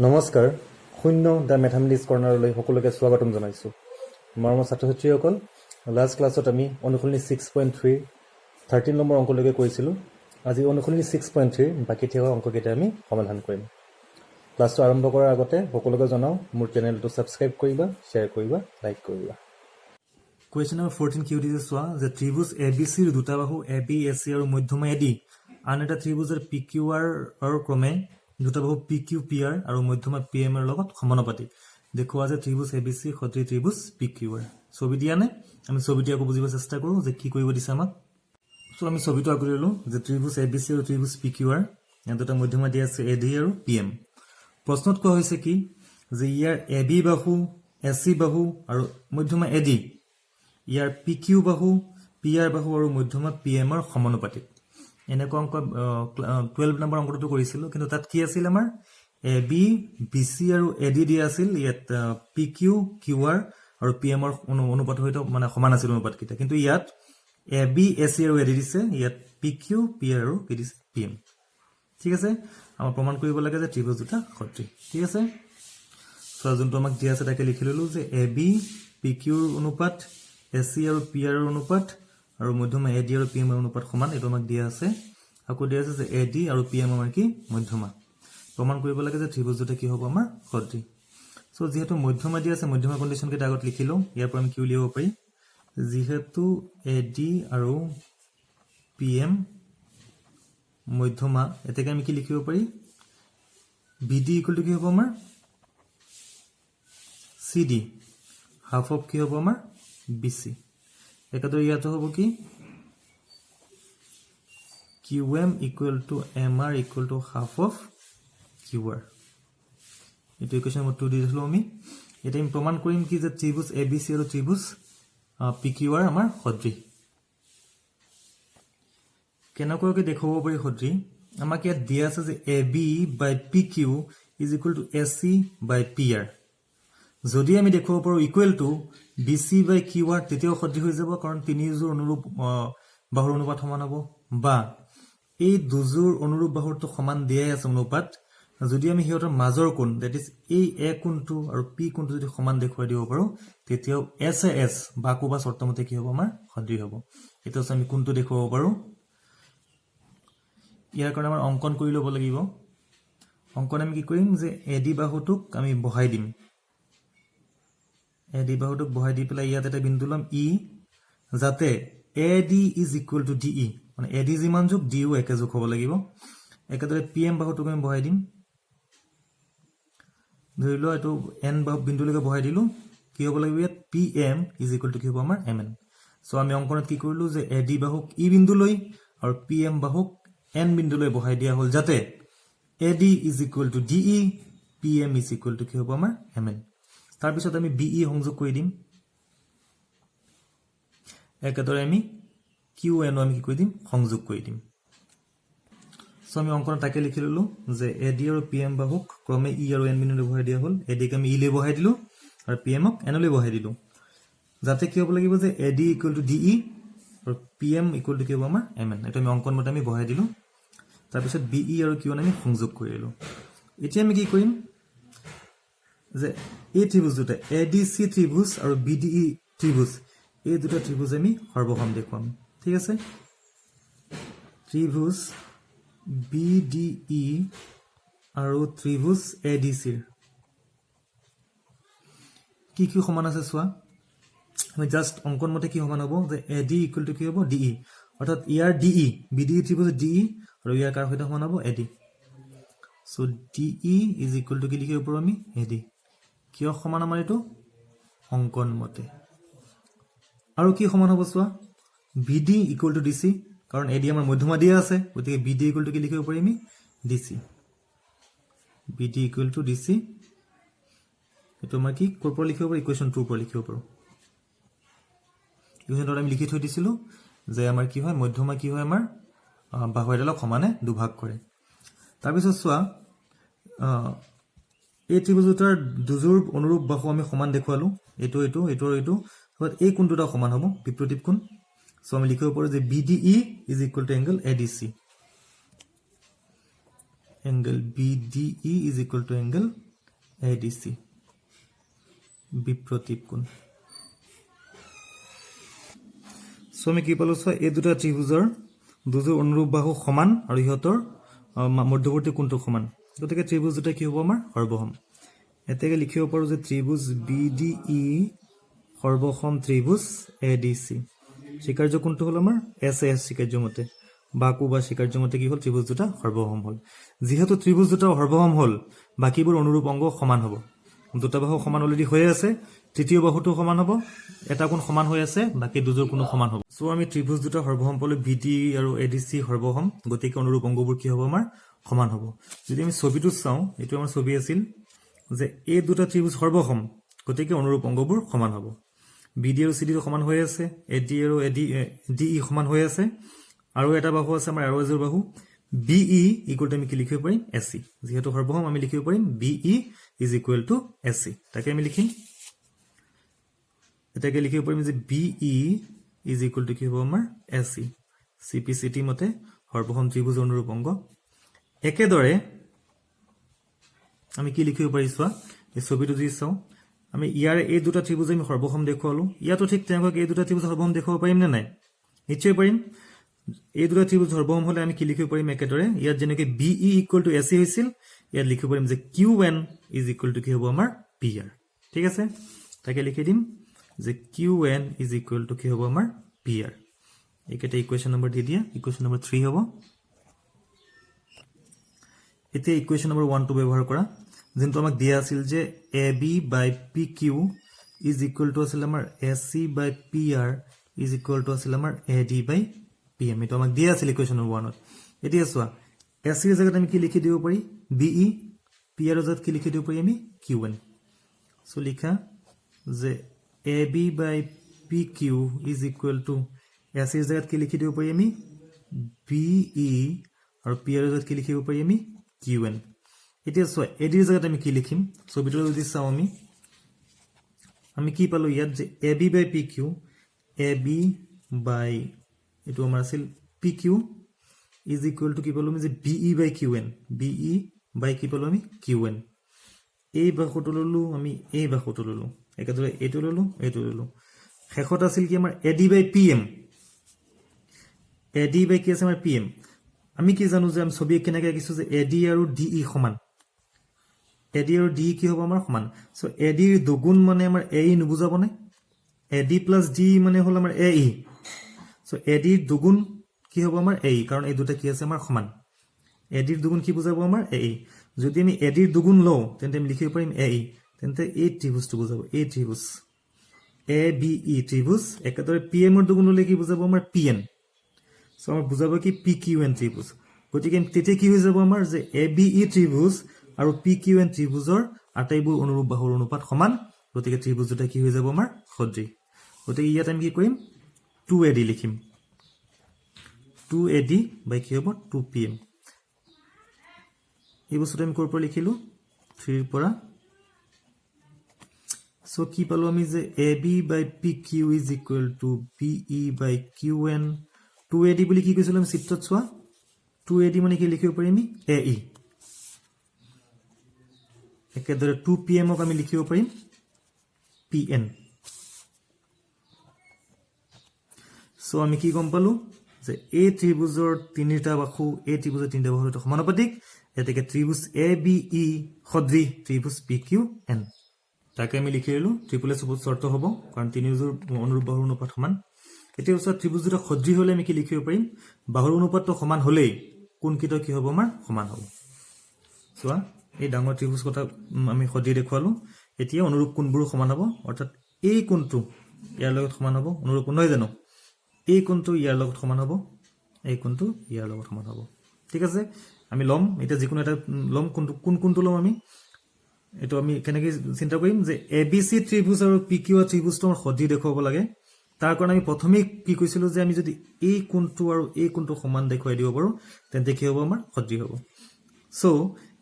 নমস্কাৰ শূন্য the mathematics কৰ্ণাৰলৈ সকলোকে স্বাগতম জনাইছোঁ। মৰমৰ ছাত্ৰ ছাত্ৰীসকল, লাষ্ট ক্লাছত আমি অনুশীলনী 6.3 13 নম্বৰ অংকলৈকে কৰিছিলোঁ। আজি অনুশীলনী 6.3 বাকী থকা অংককেইটা আমি সমাধান কৰিম। ক্লাছটো আৰম্ভ কৰাৰ আগতে সকলোকে জনাওঁ, মোৰ চেনেলটো ছাবস্ক্ৰাইব কৰিবা, শ্বেয়াৰ কৰিবা, লাইক কৰিবা। কুৱেশ্যন নম্বৰ 14 কি সুধিছে চোৱা যে ত্ৰিভুজ এ বি চিৰ দুটা বাহু এ বি এ চি আৰু মধ্যমা এ ডি আন এটা ত্ৰিভুজৰ পি কিউ আৰ ক্ৰমে দুটা বাহু পি কিউ পি আৰ আৰু মধ্যমা পি এম এৰ লগত সমানুপাতিক দেখুওৱা যে ত্ৰিভুজ এ বি চি সদৃশ ত্ৰিভুজ পি কিউ আৰ। ছবি দিয়া নে? আমি ছবিটো আকৌ বুজিব চেষ্টা কৰোঁ যে কি কৰিব দিছে আমাক। চ' আমি ছবিটো আঁকি ল'লোঁ যে ত্ৰিভুজ এ বি চি আৰু ত্ৰিভুজ পি কিউ আৰ, ইয়াত দুটা মধ্যমা দিয়া আছে এ ডি আৰু পি এম। প্ৰশ্নত কোৱা হৈছে কি যে ইয়াৰ এ বি বাহু এ চি বাহু আৰু মধ্যমা এ ডি ইয়াৰ পি কিউ বাহু পি আৰ বাহু আৰু মধ্যমা পি এমৰ সমানুপাতিক। এনেকুৱা অংক 12 নম্বৰ অংকটো কৰিছিলোঁ, কিন্তু তাত কি আছিল আমাৰ এ বি বি চি আৰু এ ডি দিয়া আছিল। ইয়াত পি কিউ কিউ আৰ আৰু পি এমৰ অনুপাত হয়তো মানে সমান আছিল অনুপাতকেইটা, কিন্তু ইয়াত এ বি এ চি আৰু এ ডি দিছে, ইয়াত পি কিউ পি আৰ আৰু কি দিছে পি এম। ঠিক আছে, আমাৰ প্ৰমাণ কৰিব লাগে যে ত্ৰিভুজ দুটা সদৃশ। ঠিক আছে, চোৱা যোনটো আমাক দিয়া আছে তাকে লিখি ল'লোঁ যে এ বি পি কিউৰ অনুপাত এ চি আৰু পি আৰৰ অনুপাত আৰু মধ্যমা এ ডি আৰু পি এমৰ অনুপাত সমান, এইটো আমাক দিয়া আছে। আকৌ দিয়া আছে যে এ ডি আৰু পি এম আমাৰ কি মধ্যমা। প্ৰমাণ কৰিব লাগে যে ত্ৰিভুজ দুটা কি হ'ব আমাৰ সদৃশ। চ' যিহেতু মধ্যমা দিয়া আছে, মধ্যমা কণ্ডিশ্যন কেইটা আগত লিখি লওঁ। ইয়াৰ পৰা আমি কি উলিয়াব পাৰি, যিহেতু এ ডি আৰু পি এম মধ্যমা, এতেকে আমি কি লিখিব পাৰি, বি ডি ইকুৱেল টু কি হ'ব আমাৰ চি ডি, হাফ অফ কি হ'ব আমাৰ বি চি। একেদৰে ইয়াতো হ'ব কি Q M equal to M R equal to half of Q R. এইটো ইকুৱেশ্যন নম্বৰ 2 দি দিছিলোঁ আমি। এতিয়া আমি প্ৰমাণ কৰিম কি যে ত্ৰিভুজ এ বি চি আৰু ত্ৰিভুজ পি কিউ আৰ আমাৰ সদৃশ। কেনেকুৱাকৈ দেখুৱাব পাৰি সদৃশ, আমাক ইয়াত দিয়া আছে যে A B by P Q is equal to A C by P R. যদি আমি দেখুৱাব পাৰোঁ equal to B C by Q R, তেতিয়াও সদৃশ হৈ যাব, কাৰণ তিনিযোৰ অনুৰূপ বাহুৰ অনুপাত সমান হ'ব। বা এই দুযোৰ অনুৰূপ বাহুৰটো সমান দিয়াই আছে অনুপাত, যদি আমি সিহঁতৰ মাজৰ কোণ ডেট ইজ এই এ কোণটো আৰু পি কোণটো যদি সমান দেখুৱাই দিব পাৰোঁ, তেতিয়াও এছ এ এছ বাকু বা চৰ্তমতে কি হ'ব আমাৰ সদৃশ হ'ব। এতিয়া আমি কোণটো দেখুৱাব পাৰোঁ, ইয়াৰ কাৰণে আমাৰ অংকন কৰি ল'ব লাগিব। অংকন আমি কি কৰিম যে এ ডি বাহুটোক আমি বহাই দিম। এ ডি বাহুটোক বহাই দি পেলাই ইয়াত এটা বিন্দু ল'ম ই, যাতে A D is equal to D ই, মানে এ ডি যিমান যোগ ডি ইও একে যোগ হ'ব লাগিব। একেদৰে পি এম বাহুটোক আমি বহাই দিম। ধৰি লোৱা এইটো এন বাহু বিন্দুলৈকে বহাই দিলোঁ, কি হ'ব লাগিব ইয়াত P M is equal to কি হ'ব আমাৰ এম এন। চ' আমি অংকনত কি কৰিলোঁ যে এ ডি বাহুক ই বিন্দুলৈ আৰু পি এম বাহুক এন বিন্দুলৈ বহাই দিয়া হ'ল, যাতে A D is equal to D E, P M is equal to কি হ'ব আমাৰ এম এন। তাৰপিছত আমি বি ই সংযোগ কৰি দিম। একেদৰে আমি কিউ এনো আমি কি কৰি দিম, সংযোগ কৰি দিম। চ' আমি অংকনত তাকে লিখি ল'লোঁ যে এ ডি আৰু পি এম বাহুক ক্ৰমে ই আৰু এন বিন্দুলৈ বহাই দিয়া হ'ল। এ ডিক আমি ইলৈ বহাই দিলোঁ আৰু পি এমক এনলৈ বহাই দিলোঁ, যাতে কি হ'ব লাগিব যে A D equal to D E আৰু পি এম ইকুৱেল টু কি হ'ব আমাৰ এম এন। এইটো আমি অংকন মতে আমি বহাই দিলোঁ। তাৰপিছত বি ই আৰু কিউ এন আমি সংযোগ কৰি দিলোঁ। এতিয়া আমি কি কৰিম যে এই ত্ৰিভুজ দুটা এ ডি চি ত্ৰিভুজ আৰু বি ডি ই ত্ৰিভুজ, এই দুটা ত্ৰিভুজ আমি সৰ্বসম দেখুৱাম। ঠিক আছে, ত্ৰিভুজ বি ডি ই আৰু ত্ৰিভুজ এ ডি চিৰ কি কি সমান আছে চোৱা। আমি জাষ্ট অংকন মতে কি সমান হ'ব যে এ ডি ইকুৱেল টু কি হ'ব ডি ই, অৰ্থাৎ ইয়াৰ D E B D E ত্ৰিভুজ ডি ই আৰু ইয়াৰ কাৰ সৈতে সমান হ'ব A D. So' D E is equal to কি লিখিব পাৰোঁ আমি এ ডি। কিয় সমান আমাৰ এইটো অংকন মতে। আৰু কি সমান হ'ব চোৱা, B D equal to D C, কাৰণ এ ডি আমাৰ মধ্যমা দিয়া আছে, গতিকে বি ডি ইকুৱেল টু কি লিখিব পাৰিম আমি D C. B D equal to D C, এইটো আমাৰ কি ক'ৰ পৰা লিখিব পাৰোঁ, ইকুৱেশ্যন 2 পৰা লিখিব পাৰোঁ। ইকুৱেশ্যন 2 আমি লিখি থৈ দিছিলোঁ যে আমাৰ কি হয়, মধ্যমা কি হয় আমাৰ বাহু এডালক সমানে দুভাগ কৰে। তাৰপিছত চোৱা, এই ত্ৰিভুজ দুটাৰ দুযোৰ অনুৰূপ বাহু আমি সমান দেখুৱালোঁ, এইটো এইটো এইটো আৰু এইটো, এই কোণ দুটা সমান হ'ব বিপৰীত কোণ। চ' আমি লিখিব পাৰোঁ যে B D E is equal to angle A D C. Angle B D E is equal to angle ADC বিপ্ৰতীপ কোণ সো আমি কি পালো সো এই দুটা ত্ৰিভুজৰ দুযোৰ অনুৰূপ বাহু সমান আৰু ইহঁতৰ মধ্যৱৰ্তী কোণটো সমান গতিকে ত্ৰিভুজ দুটা কি হ'ব আমাৰ সৰ্বসম এতেকে লিখিব পাৰো যে ত্ৰিভুজ BDE সৰ্বসম ত্ৰিভুজ ADC স্বীকাৰ্য কোণটো হ'ল আমাৰ SAS স্বীকাৰ্য মতে বাকু বা স্বীকাৰ্য মতে কি হ'ল ত্ৰিভুজ দুটা সৰ্বসম হ'ল যেহেতু ত্ৰিভুজ দুটা সৰ্বসম হ'ল বাকিবোৰ অনুৰূপ অংগ সমান হ'ব দুটা বাহু সমান অলৰেডি হৈ আছে তৃতীয় বাহুটো সমান হ'ব এটা কোণ সমান হৈ আছে বাকি দুযোৰ কোণ সমান হ'ব সো আমি ত্ৰিভুজ দুটা সৰ্বসম পালে BDE আৰু ADC সৰ্বসম গতিকে অনুৰূপ অংগবোৰ কি হ'ব আমাৰ সমান হ'ব যদি আমি ছবিটো চাওঁ এটো আমাৰ ছবি আছিল যে এই দুটা ত্ৰিভুজ সৰ্বসম গতিকে অনুৰূপ অংগবোৰ সমান হ'ব BD আৰু CD সমান হৈ আছে AD আৰু DE সমান হৈ আছে আৰু এটা বাহু আছে আমাৰ আৰু এযোৰ বাহু BE ইকুৱেল টু আমি কি লিখিব পাৰিম AC যেহেতু সৰ্বসম আমি লিখিব পাৰিম BE is equal two AC তাকে আমি লিখিম এটাকে লিখিব পাৰিম যে BE ইজ ইকুৱেল টু কি হ'ব আমাৰ AC CPCT মতে সৰ্বসম ত্ৰিভুজ অনুৰূপ অংগ একেদৰে আমি কি লিখিব পাৰিছো এই ছবিটো যদি চাওঁ আমি ইয়াৰ এই দুটা ত্ৰিভুজ আমি সৰ্বসম দেখুৱালো ইয়াতো ঠিক তেনেকৈ এই দুটা ত্ৰিভুজ সৰ্বসম দেখুৱাব পাৰিম নে নাই নিশ্চয় পাৰিম এই দুটা ত্ৰিভুজ সৰ্বসম হলে আমি কি লিখিব পাৰিম একেদৰে ইয়াত যেনেকৈ BE ইকুৱেল টু AC হৈছিল ইয়াত লিখিব পাৰিম যে QN ইজ ইকুৱেল টু কি হ'ব আমাৰ PR ঠিক আছে তাকে লিখি দিম যে QN ইজ ইকুৱেল টু কি হ'ব আমাৰ PR একেটা ইকুৱেশ্যন নম্বৰ দি দিয়া ইকুৱেশ্যন নম্বৰ 3 হ'ব এতিয়া ইকুৱেশ্যন নম্বৰ 1 টো ব্যৱহাৰ কৰা যেনটো আমাক দিয়া আছিল যে AB by PQ is equal two আছিল আমাৰ AC by PR is equal two আছিল আমাৰ AD by PM এটো আমাক দিয়া আছিল ইকুৱেশ্যন নম্বৰ 1 ত এতিয়া চোৱা AC এৰ জায়গাত আমি কি লিখি দিব পাৰি BE PR এৰ জায়গাত কি লিখি দিব পাৰি আমি QN সো লিখা যে AB by PQ is equal two AC এৰ জায়গাত কি লিখি দিব পাৰি আমি BE আৰু PR এৰ জায়গাত কি লিখিব পাৰি আমি QN এতিয়া সো AD এর জায়গাত আমি কি লিখিম ছবিটো যদি চাও আমি কি পালো ইয়াত যে AB by PQ AB by এটো আমাৰ আছিল PQ ইজ ইকুৱেল টু কি পালো আমি যে BE by QN BE by কি পালো আমি QN এই বাহুটো ললো আমি এই বাহুটো ললো একেদৰে এটো ললো শেষত আছিল কি আমাৰ AD by PM AD by কি আছে আমাৰ PM আমি কি জানো যে আমি ছবি কেনেকৈ আঁকিছো যে AD আৰু DE সমান AD আৰু DE কি হ'ব আমাৰ সমান সো AD ৰ দুগুণ মানে আমাৰ AE নুবুজাব নে AD plus DE মানে হল আমাৰ AE সো AD ৰ দুগুণ কি হ'ব আমাৰ AE কাৰণ এই দুটা কি আছে আমাৰ সমান AD ৰ দুগুণ কি বুজাব আমাৰ AE যদি আমি AD ৰ দুগুণ লও তেন্তে আমি লিখিব পাৰিম AE তেন্তে এই ত্ৰিভুজটো বুজাব এই ত্ৰিভুজ ABE ত্ৰিভুজ একেদৰে PM ৰ দুগুণ ললে কি বুজাব আমাৰ PN সো আমাৰ বুজাব কি PQN ত্ৰিভুজ গতিকে তেতিয়া কি হৈ যাব আমাৰ যে ABE ত্ৰিভুজ আৰু PQN ত্ৰিভুজৰ আটাইবোৰ অনুৰূপ বাহুৰ অনুপাত সমান গতিকে ত্ৰিভুজ দুটা কি হৈ যাব আমাৰ সদৃশ গতিকে ইয়াত আমি কি কৰিম 2AD লিখিম 2AD বাই কি হ'ব 2PM এই বস্তুটো আমি কৰ পৰা লিখিলো 3 ৰ পৰা সো কি পালো আমি যে AB by PQ is equal to BE by QN 2AD বুলি কি কৈছিলো আমি চিত্ৰত চোৱা 2AD মানে কি লিখিব পাৰিম আমি AE একেদৰে 2PM ক আমি লিখিব পাৰিম PN সো আমি কি গম পালো যে এই ত্ৰিভুজৰ তিনিটা বাহু এই ত্ৰিভুজৰ তিনিটা বাহুৰ সমানুপাতিক এতেকে ত্ৰিভুজ ABE সদৃশ ত্ৰিভুজ PQN তাকে আমি লিখিলো ট্ৰিপল এছ শৰ্ত হ'ব কাৰণ তিনিযোৰ অনুৰূপ বাহুৰ অনুপাত সমান এতিয়া ওচৰত ত্ৰিভুজ দুটা সদৃশ হলে আমি কি লিখিব পাৰিম বাহুৰ অনুপাতটো সমান হলেই কোনকিটা কি হ'ব আমাৰ সমান হ'ব চোৱা এই ডাঙৰ ত্ৰিভুজ কথা আমি সদৃশ দেখুৱালো এতিয়া অনুৰূপ কোণবোৰ সমান হ'ব অৰ্থাৎ এই কোণটো ইয়াৰ লগত সমান হ'ব অনুৰূপ নহয় জানো এই কোণটো ইয়াৰ লগত সমান হ'ব এই কোণটো ইয়াৰ লগত সমান হ'ব ঠিক আছে আমি লম এটা যিকোনো এটা লম কোনটো লম আমি এটো আমি কেনেকৈ চিন্তা কৰিম যে ABC ত্ৰিভুজ আৰু PQ ত্ৰিভুজটো সদৃশ দেখুৱাব লাগে তাৰ কাৰণে আমি প্ৰথমে কি কৈছিলো যে আমি যদি এই কোণটো আৰু এই কোণটো সমান দেখুৱাই দিব পাৰো তেন্তে কি হ'ব আমাৰ সদৃশ হ'ব সো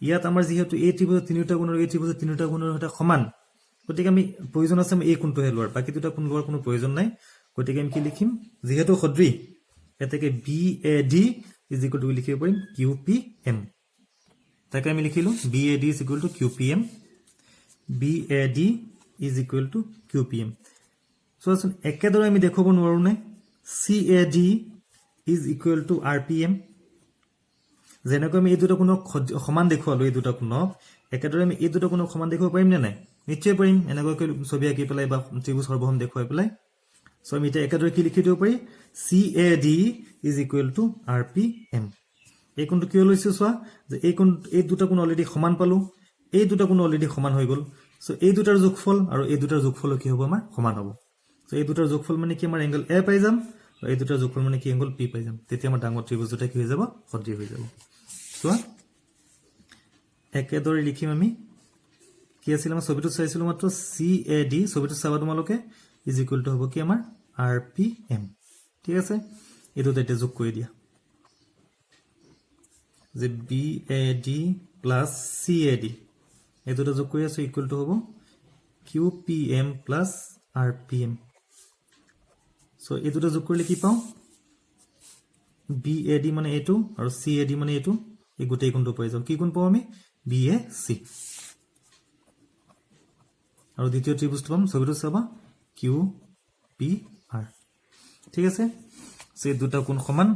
ইয়াত আমাৰ যেহেতু এই ত্ৰিভুজৰ তিনিটা কোণ আৰু এই ত্ৰিভুজৰ তিনিটা কোণৰ সৈতে সমান গতিকে আমি প্ৰয়োজন আছে আমি এই কোণটোহে লোৱাৰ বাকি দুটা কোণ লোৱাৰ কোনো প্ৰয়োজন নাই গতিকে আমি কি লিখিম যেহেতু সদৃশ এতেকে BAD ইজ ইকুৱেল টু লিখিব পাৰিম QPM তাকে আমি লিখিলো BAD is equal two QPM BAD is equal to QPM. চোৱাচোন একেদৰে আমি দেখুৱাব নোৱাৰো নে CAD is equal to RPM. যেনেকৈ আমি এই দুটা কোণক সমান দেখুৱালো এই দুটা কোণক একেদৰে আমি এই দুটা কোণক সমান দেখুৱাব পাৰিম নে নাই নিশ্চয় পাৰিম এনেকৈ ছবি আঁকি পেলাই বা ত্ৰিভুজ সৰ্বসম দেখুৱাই পেলাই সো আমি এটা একেদৰে কি লিখি দিব পাৰি CAD is equal to RPM. এই কোণটো কিয় লৈছো চোৱা যে এই দুটা কোণ অলৰেডি সমান পালো এই দুটা কোণ অলৰেডি সমান হৈ গল সো এই দুটাৰ যোগফল আৰু এই দুটাৰ যোগফল কি হ'ব আমাৰ সমান হ'ব সো এই দুটাৰ যোগফল মানে কি আমাৰ এংগল A পাই যাম আৰু এই দুটাৰ যোগফল মানে কি এংগল P পাই যাম তেতিয়া আমাৰ ডাঙৰ ত্ৰিভুজ দুটা কি হৈ যাব সদৃশ হৈ যাব চোৱা একেদৰে লিখিম আমি কি আছিল আমাৰ ছবিটো চাইছিলো মাত্ৰ CAD ছবিটো চাবা তোমালোকে is equal to হ'ব কি আমাৰ RPM ঠিক আছে এটো এটা যোগ কৰি দিয়া যে BAD plus CAD এই দুটা যোগ কৰি আছে ইকুয়াল টু হ'ব QPM plus RPM সো এই দুটা যোগ কৰিলে কি পাও BAD মানে এটো আৰু CAD মানে এটো এই গোটেই কোণটো পাই যাও কি কোণ পাও আমি BAC আৰু দ্বিতীয় ত্ৰিভুজটো পাম ছবিটো চাবা QPR ঠিক আছে সে দুটা কোণ সমান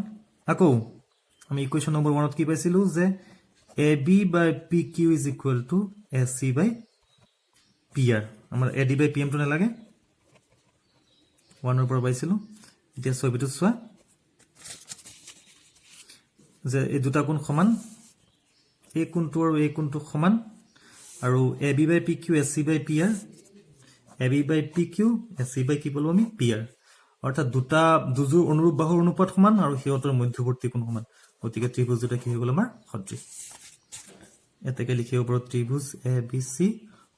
আকৌ আমি ইকুয়েশন নম্বৰ 1 ত কি পাইছিলো যে AB by PQ is equal to AC by PR আমাৰ AD by PM টো না লাগে 1 ৰ পৰা পাইছিলো এতিয়া ছবিটো চোৱা যে এই দুটা কোণ সমান এই কোণটো আৰু এই কোণটো সমান আৰু AB by PQ AC by PR AB by PQ AC by কি বলো আমি PR অৰ্থাৎ দুটা দুজোৰ অনুৰূপ বাহুৰ অনুপাত সমান আৰু হিয়তৰ মধ্যবৰ্তী কোণ সমান গতিকে ত্ৰিভুজ দুটা কি হৈ গল আমাৰ সদৃশ এতেকে লিখিব পাৰো ত্ৰিভুজ ABC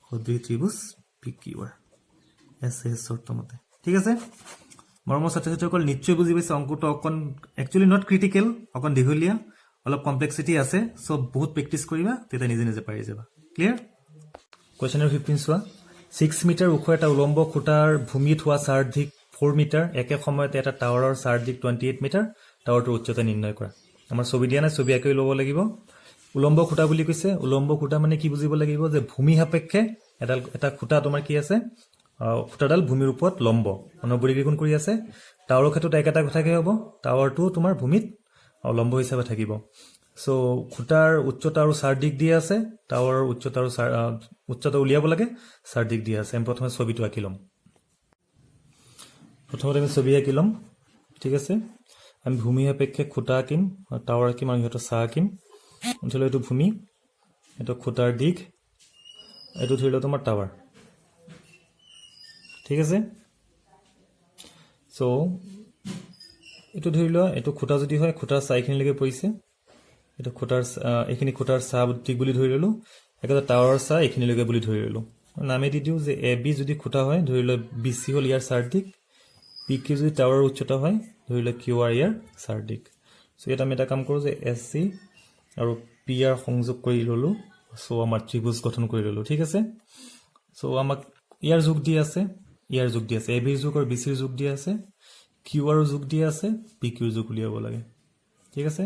সদৃশ ত্ৰিভুজ PQR SS শৰ্তমতে ঠিক আছে মৰমৰ ছাত্ৰ-ছাত্ৰীসকল নিশ্চয় বুজি পাইছে অংকটো অকন একচুয়ালি নট ক্ৰিটিকেল অকন দীঘলীয়া অলপ কমপ্লেক্সিটি আছে সো বহুত প্ৰেক্টিস কৰিবা তেতিয়া নিজে নিজে পাৰি যাবা ক্লিয়াৰ কোৱেশ্চন নম্বৰ 15 চোৱা 6 মিটাৰ ওখ এটা উলম্ব খুঁটাৰ ভূমিত হোৱা চাৰ্ধিক 4 মিটাৰ একে সময়তে এটা টাৱাৰৰ চাৰ্ধিক 28 মিটাৰ টাৱাৰটোৰ উচ্চতা নিৰ্ণয় কৰা আমাৰ ছবি দিয়া নাই ছবি আঁকি ল'ব লাগিব উলম্ব খুঁটা বুলি কৈছে উলম্ব খুঁটা মানে কি বুজিব লাগিব যে ভূমি সাপেক্ষে এটা খুঁটা তোমাৰ কি আছে খুঁটাডাল ভূমিৰ ওপৰত লম্ব 90 ডিগ্ৰী কোণ কৰি আছে টাৱাৰৰ ক্ষেত্ৰত একেটা কথা কি হ'ব টাৱাৰটো তোমাৰ ভূমিত লম্ব হিচাপে থাকিব সো খুঁটাৰ উচ্চতা আৰু চাৰ্ধিক দিয়া আছে টাৱাৰৰ উচ্চতা আৰু উচ্চতা উলিয়াব লাগে চাৰ্ধিক দিয়া আছে আমি প্ৰথমে ছবিটো আঁকি লম প্ৰথমতে আমি ছবি আঁকি লম ঠিক আছে আমি ভূমি সাপেক্ষে খুঁটা আঁকিম টাৱাৰ আঁকিম আৰু ইহঁতৰ চাহ আঁকিম ধৰি এইটো ভূমি এইটো খুঁটাৰ দিক এইটো ধৰি লওঁ তোমাৰ টাৱাৰ ঠিক আছে সো এইটো ধৰি লোৱা এইটো খুঁটা যদি হয় খুঁটাৰ চাইখিনিলৈকে পৰিছে এইটো খুঁটাৰ এইখিনি খুঁটাৰ চাহ দিক বুলি ধৰি ললো একেটা টাৱাৰৰ চাহ এইখিনিলৈকে বুলি ধৰি ললো নামে দি দিওঁ যে AB যদি খুঁটা হয় ধৰি লোৱা BC হল ইয়াৰ চাৰ্ধিক PQ যদি টাৱাৰৰ উচ্চতা হয় ধৰি লোৱা QR ইয়াৰ চাৰ্ধিক সো এটা আমি এটা কাম কৰো যে SC আৰু PR সংযোগ কৰি ললো সো আমাৰ ত্ৰিভুজ গঠন কৰি ললো ঠিক আছে সো আমাক ইয়াৰ যোগ দি আছে AB ৰ যোগ আৰু BC ৰ যোগ দি আছে QR ৰ যোগ দি আছে PQ ৰ যোগ উলিয়াব লাগে ঠিক আছে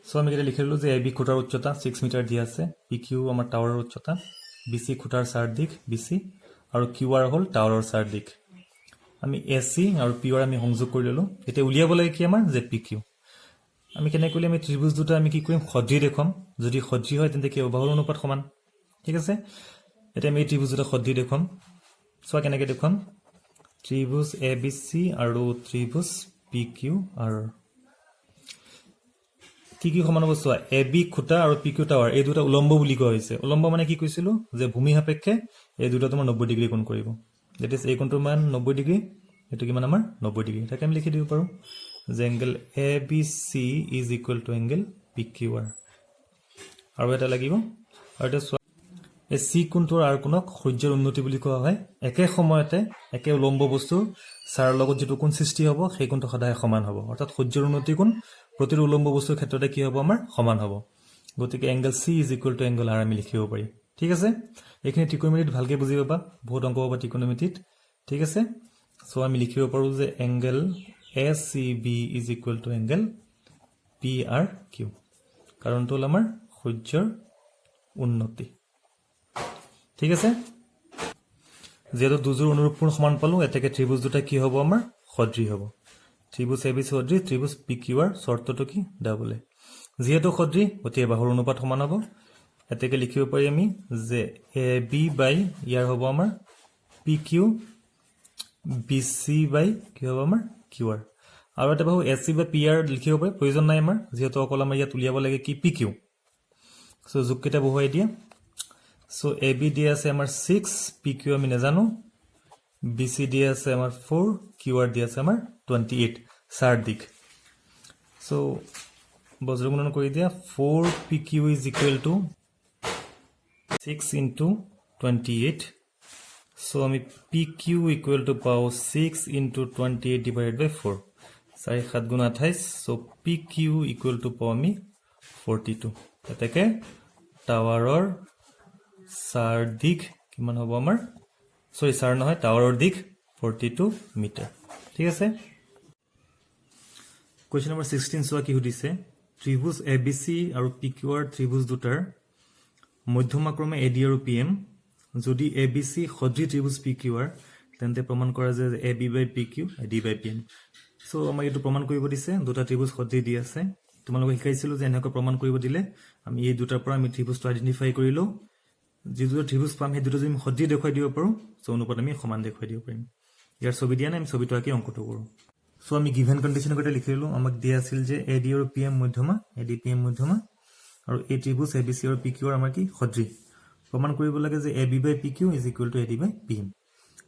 সো আমি এটা লিখি ললো যে AB খুঁটাৰ উচ্চতা 6 মিটাৰ দি আছে PQ আমাৰ টাৱাৰৰ উচ্চতা BC খুঁটাৰ চাৰ্ধিক BC আৰু QR হল টাৱাৰৰ চাৰ্ধিক আমি AC আৰু PR আমি সংযোগ কৰি ললো এটা উলিয়াব লাগে কি আমাৰ যে PQ আমি কেনে কৰিলে আমি ত্ৰিভুজ দুটা আমি কি কৰিম সদৃশ দেখুৱাম যদি সদৃশ হয় তেন্তে কি হ'ব বাহুৰ অনুপাত সমান ঠিক আছে এটা আমি ত্ৰিভুজ দুটা সদৃশ দেখুৱাম সো কেনেকৈ দেখুৱাম ত্ৰিভুজ ABC আৰু ত্ৰিভুজ PQR কি সমান হ'ব চোৱা AB খুঁটা আৰু PQ টাৱাৰ এই দুটা উলম্ব বুলি কোৱা হৈছে উলম্ব মানে কি কৈছিলো যে ভূমি সাপেক্ষে এই দুটা তোমাৰ 90 ডিগ্ৰী কোণ কৰিব দ্যাট ইজ এই কোণটোৰ মান 90 ডিগ্ৰী এটো কিমান আমাৰ 90 ডিগ্ৰী তাকে আমি লিখি দিব পাৰো যে angle ABC is equal to angle PQR আৰু এটা লাগিব আৰু এটা এই C কোণটোৰ আৰু কোণক সূৰ্যৰ উন্নতি বুলি কোৱা হয় একে সময়তে একে উলম্ব বস্তুৰ চাৰ লগত যেটো কোণ সৃষ্টি হ'ব সেই কোণটো সদায় সমান হ'ব অৰ্থাৎ সূৰ্যৰ উন্নতি কোণ প্ৰতিটো উলম্ব বস্তুৰ ক্ষেত্ৰতে কি হ'ব আমাৰ সমান হ'ব গতিকে angle C is equal to angle R আমি লিখিব পাৰি ঠিক আছে এইখিনি ত্ৰিকোণমিতিত ভালকে বুজি পাবা বহুত অংক পাবা ত্ৰিকোণমিতিত ঠিক আছে সো আমি লিখিব পাৰো যে angle ACB is equal to angle PRQ কাৰণটো হ'ল আমাৰ সূৰ্যৰ উন্নতি ঠিক আছে যেহেতু দুজোৰ অনুৰূপপূৰ্ণ সমান পালো এতেকে ত্ৰিভুজ দুটা কি হ'ব আমাৰ সদৃশ হ'ব ত্ৰিভুজ ABC সদৃশ ত্ৰিভুজ PQR শৰ্তটো কি ডাবল যেহেতু সদৃশ গতিকে বাহুৰ অনুপাত সমান হ'ব এতেকে লিখিব পাৰি আমি যে AB বাই ইয়াৰ হ'ব আমাৰ PQ BC বাই কি হ'ব আমাৰ QR আৰু এটা বাহু AC বাই PR লিখিব পাৰি প্ৰয়োজন নাই আমাৰ যেহেতু অকল আমাৰ ইয়াত উলিয়াব লাগে কি PQ সো যোগকেইটা বহুৱাই দিয়া সো AB দিয়া আছে আমাৰ 6 PQ আমি নাজানো BC দিয়া আছে আমাৰ 4 QR দিয়া আছে আমাৰ 28 চাৰ দিক সো বজ্ৰগুণন কৰি দিয়া 4 PQ is equal to 6 into 28 so আমি PQ equal to পাও 6 into 28 divided by 4 চাৰি 7 গুণ 28 so PQ equal to পাও আমি 42 এতেকে টাৱাৰৰ চাৰ দিক কিমান হ'ব আমাৰ সৰি চাৰ নহয় টাৱাৰৰ দিক 42 মিটাৰ ঠিক আছে কোৱেশ্চন নম্বৰ 16 সোৱা কি সুধিছে ত্ৰিভুজ ABC আৰু PQR ত্ৰিভুজ দুটাৰ মধ্যমাক্ৰমে AD আৰু PM যদি ABC সদৃশ ত্ৰিভুজ PQR তেন্তে প্ৰমাণ কৰা যে AB by PQ AD by PM so আমাক এটো প্ৰমাণ কৰিব দিছে দুটা ত্ৰিভুজ সদৃশ দি আছে তোমালোকক শিকাইছিলো যে এনেকৈ প্ৰমাণ কৰিব দিলে আমি এই দুটাৰ পৰা আমি ত্ৰিভুজটো আইডেন্টিফাই কৰিলো যে দুটা ত্ৰিভুজ পাম সেই দুটা যদি আমি সদৃশ দেখুৱাই দিব পাৰো সো অনুপাত আমি সমান দেখুৱাই দিব পাৰিম ইয়াৰ ছবি দিয়া নাই আমি ছবিটো আঁকি অংকটো কৰো সো আমি গিভেন কন্ডিশন এটা লিখিলো আমাক দিয়া আছিল যে AD আৰু PM মধ্যমা AD PM মধ্যমা আৰু এই ত্ৰিভুজ ABC আৰু PQR আমাৰ কি সদৃশ প্ৰমাণ কৰিব লাগে যে AB by PQ is equal to AD by PM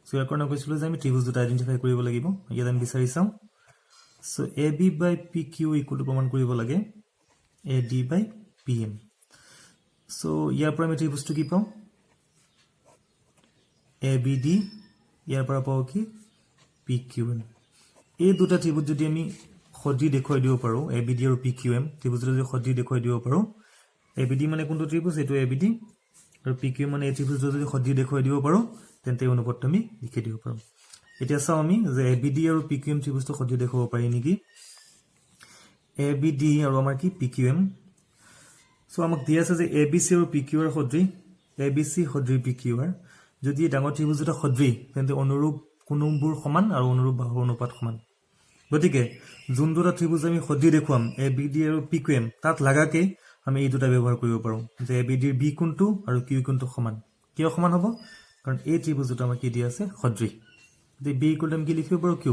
so ইয়াৰ কাৰণে কৈছিলো যে আমি ত্ৰিভুজ দুটা আইডেন্টিফাই কৰিব লাগিব ইয়াত আমি বিচাৰি চাম so AB by PQ equal to প্ৰমাণ কৰিব লাগে AD by PM সো ইয়াৰ পৰা আমি ত্ৰিভুজটো কি পাওঁ ABD ইয়াৰ পৰা পাওঁ কি PQM এই দুটা ত্ৰিভুজ যদি আমি সদৃশ দেখুৱাই দিব পাৰো ABD আৰু PQM ত্ৰিভুজ যদি সদৃশ দেখুৱাই দিব পাৰো ABD মানে কোনটো ত্ৰিভুজ এটো ABD আৰু PQM মানে এই ত্ৰিভুজ যদি সদৃশ দেখুৱাই দিব পাৰো তেন্তে অনুপাতটো আমি লিখি দিব পাৰো এতিয়া চাও আমি যে ABD আৰু PQM ত্ৰিভুজটো সদৃশ দেখুৱাব পাৰি নেকি ABD আৰু আমাৰ কি PQM সো আমাক দিয়া আছে যে ABC আৰু PQR সদৃশ ABC সদৃশ PQR যদি ডাঙৰ ত্ৰিভুজ দুটা সদৃশ তেন্তে অনুৰূপ কোণবোৰ সমান আৰু অনুৰূপ বাহুৰ অনুপাত সমান গতিকে যোন দুটা ত্ৰিভুজ আমি সদৃশ দেখুৱাম ABD আৰু PQM তাত লাগাকে আমি এই দুটা ব্যৱহাৰ কৰিব পাৰো যে ABD ৰ B কোণটো আৰু Q কোণটো সমান কিয় সমান হ'ব কাৰণ এই ত্ৰিভুজ দুটা আমাৰ কি দিয়া আছে সদৃশ যে B ইকুৱেল টু আমি কি লিখিব পাৰো Q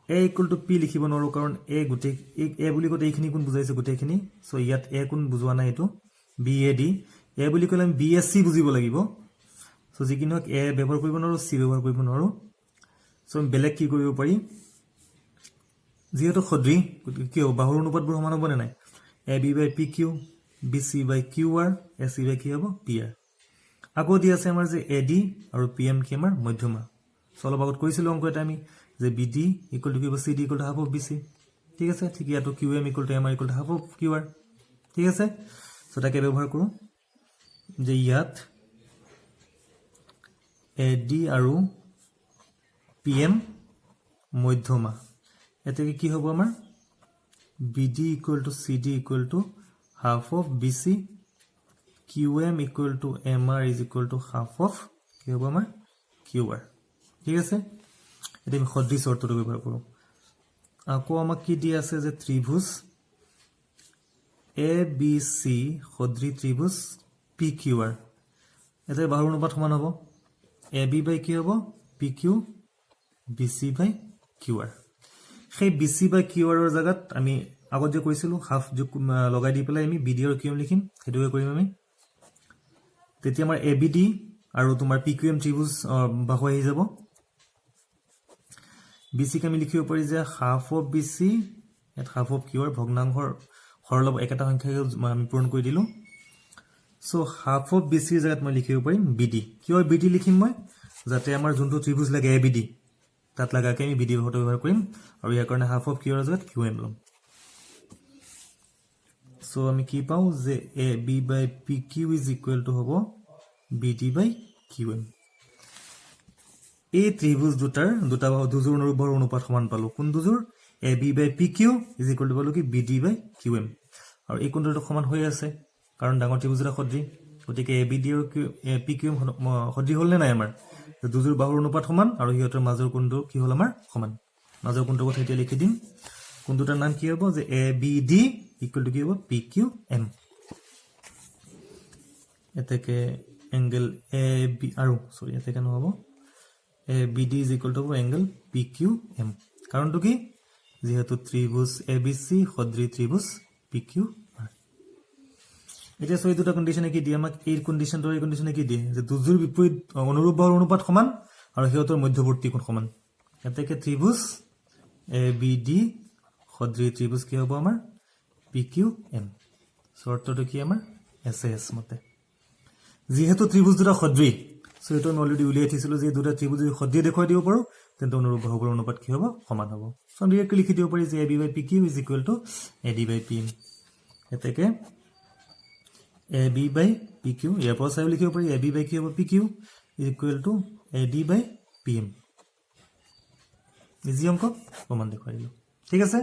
A equal to P লিখিব নোৱাৰো কাৰণ A গুটে A বুলি কতে এইখিনি কোণ বুজাইছে গুটেখিনি সো ইয়াত A কোণ বুজোৱা নাই এটো BAD A বুলি কলে আমি BSC বুজিব লাগিব সো যিকিনো A ব্যৱহাৰ কৰিব নোৱাৰো C ব্যৱহাৰ কৰিব নোৱাৰো সো বেলেগ কি কৰিব পাৰি যেহেতু সদৃশ কিয় বাহুৰ অনুপাতবোৰ সমান হ'ব নাই AB by PQ BC by QR AC by কি হ'ব PR আকৌ দি আছে আমাৰ যে AD আৰু PM কি আমাৰ মধ্যমা সলব আগত কৈছিল অংক এটা আমি যে BD ইকুৱেল টু কি হ'ব CD equal to half of BC ঠিক আছে ঠিক ইয়াতো QM equal to MR equal to half of QR ঠিক আছে সো তাকে ব্যৱহাৰ কৰো যে ইয়াত AD আৰু PM মধ্যমা এতে কি হ'ব আমাৰ BD equal to CD equal to half of BC QM equal to MR is equal to half of কি হ'ব আমাৰ QR ঠিক আছে এটা আমি সদৃশ শৰ্তটো ব্যৱহাৰ কৰো আকৌ আমাক কি দিয়া আছে যে ত্ৰিভুজ ABC সদৃশ ত্ৰিভুজ PQR এটা বাহুৰ অনুপাত সমান হ'ব AB by কি হ'ব PQ BC by QR সেই BC by QR ৰ জাগাত আমি আগত যে কৈছিলো হাফ যোগ লগাই দি পেলাই আমি BD আৰু QM লিখিম হেতুৱে কৰিম আমি তেতিয়া আমাৰ ABD আৰু তোমাৰ PQM ত্ৰিভুজ বাহু আহি যাব BC ক আমি লিখিব পাৰি যে half of BC at half of QR ভগ্নাংশৰ হৰলব একেটা সংখ্যা আমি পূৰণ কৰি দিলো সো হাফ অফ BC ৰ জাগাত মই লিখিব পাৰিম BD কিয় BD লিখিম মই যাতে আমাৰ যোনটো ত্ৰিভুজ লাগে ABD তাত লাগাকে আমি BD বাহুটো ব্যৱহাৰ কৰিম আৰু ইয়াৰ কাৰণে হাফ অফ QR ৰ জাগাত QM লম সো আমি কি পাও যে AB by PQ is equal to হ'ব BD by QM এই ত্ৰিভুজ দুটা বাহু দুজোৰ অনুৰূপ বাহুৰ অনুপাত সমান পালো কোন দুজোৰ AB by PQ is equal to পালো কি BD by QM আৰু এই কোণটো সমান হৈ আছে কাৰণ ডাঙৰ ত্ৰিভুজ এটা সদৃশ গতিকে এ বি ডি আৰু পি কিউ এম সদৃশ হ'ল নে নাই আমাৰ দুযোৰ বাহুৰ অনুপাত সমান আৰু সিহঁতৰ মাজৰ কোণটো কি হ'ল আমাৰ সমান মাজৰ কোণটোৰ কথা এতিয়া লিখি দিম কোণটোৰ নাম কি হ'ব যে A B D equal to কি হ'ব পি কিউ এম এতেকে এংগেল এ বি আৰু সৰি এতেকে নহ'ব A B D is equal to হ'ব এংগেল পি কিউ এম কাৰণটো কি যেহেতু ত্ৰিভুজ এ বি চি সদৃশ ত্ৰিভুজ পি কিউ আৰ এতিয়া সৈ দুটা কন্ডিশনে কি দিয়ে আমাক এই কন্ডিশনে কি দিয়ে যে দুযোৰ বিপৰীত অনুৰূপ বাহুৰ অনুপাত সমান আৰু সিহঁতৰ মধ্যৱৰ্তী কোণ সমান এতেকে ত্ৰিভুজ এ বি ডি সদৃশ ত্ৰিভুজ কি হ'ব আমাৰ পি কিউ এম শৰ্তটো কি আমাৰ এছ এছ মতে যেহেতু ত্ৰিভুজ দুটা সদৃশ সো এইটো আমি অলৰেডি উলিয়াই থৈছিলো যে দুটা ত্ৰিভুজ যদি সদৃশ দেখুৱাই দিব পাৰো তেন্তে অনুৰূপ বাহুৰ অনুপাত কি হ'ব সমান হ'ব সো আমি ডাইৰেক্টলি লিখি দিব পাৰি যে A B by P Q is equal to A D by P এতেকে A B by P Q ইয়াৰ পৰা চাই লিখিব পাৰি এ বি বাই কি হ'ব P Q is equal to A D by P M easy অংক প্ৰমাণ দেখুৱাই দিলোঁ ঠিক আছে